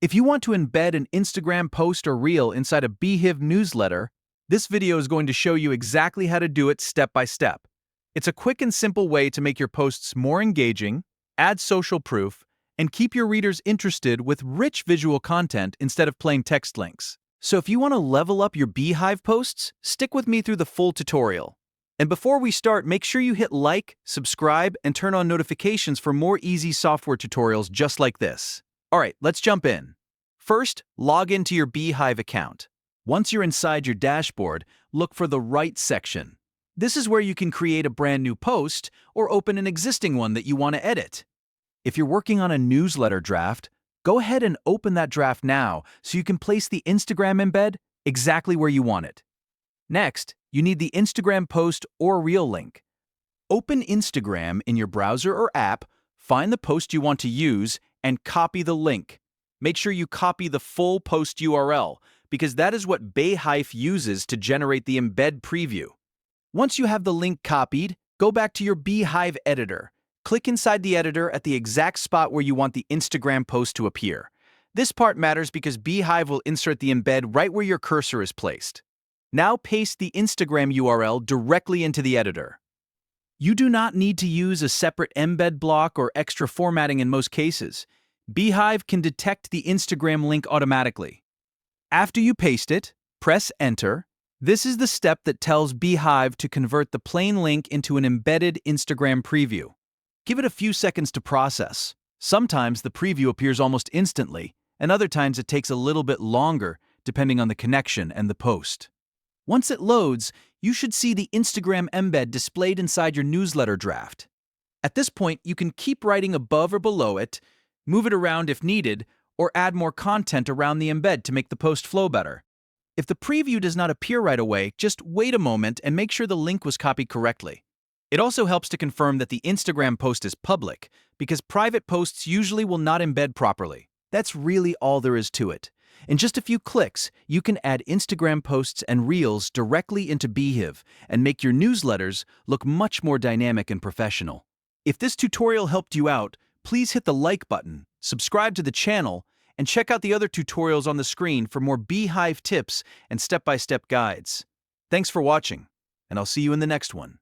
If you want to embed an Instagram post or reel inside a Beehiiv newsletter, this video is going to show you exactly how to do it step by step. It's a quick and simple way to make your posts more engaging, add social proof, and keep your readers interested with rich visual content instead of plain text links. So if you want to level up your Beehiiv posts, stick with me through the full tutorial. And before we start, make sure you hit like, subscribe, and turn on notifications for more easy software tutorials just like this. Alright, let's jump in. First, log into your Beehiiv account. Once you're inside your dashboard, look for the Right section. This is where you can create a brand new post or open an existing one that you want to edit. If you're working on a newsletter draft, go ahead and open that draft now so you can place the Instagram embed exactly where you want it. Next, you need the Instagram post or reel link. Open Instagram in your browser or app, find the post you want to use, and copy the link. Make sure you copy the full post URL, because that is what Beehiiv uses to generate the embed preview. Once you have the link copied, go back to your Beehiiv editor. Click inside the editor at the exact spot where you want the Instagram post to appear. This part matters because Beehiiv will insert the embed right where your cursor is placed. Now paste the Instagram URL directly into the editor. You do not need to use a separate embed block or extra formatting in most cases. Beehiiv can detect the Instagram link automatically. After you paste it, press Enter. This is the step that tells Beehiiv to convert the plain link into an embedded Instagram preview. Give it a few seconds to process. Sometimes the preview appears almost instantly, and other times it takes a little bit longer, depending on the connection and the post. Once it loads, you should see the Instagram embed displayed inside your newsletter draft. At this point, you can keep writing above or below it, move it around if needed, or add more content around the embed to make the post flow better. If the preview does not appear right away, just wait a moment and make sure the link was copied correctly. It also helps to confirm that the Instagram post is public, because private posts usually will not embed properly. That's really all there is to it. In just a few clicks, you can add Instagram posts and reels directly into Beehiiv and make your newsletters look much more dynamic and professional. If this tutorial helped you out, please hit the like button, subscribe to the channel, and check out the other tutorials on the screen for more Beehiiv tips and step-by-step guides. Thanks for watching, and I'll see you in the next one.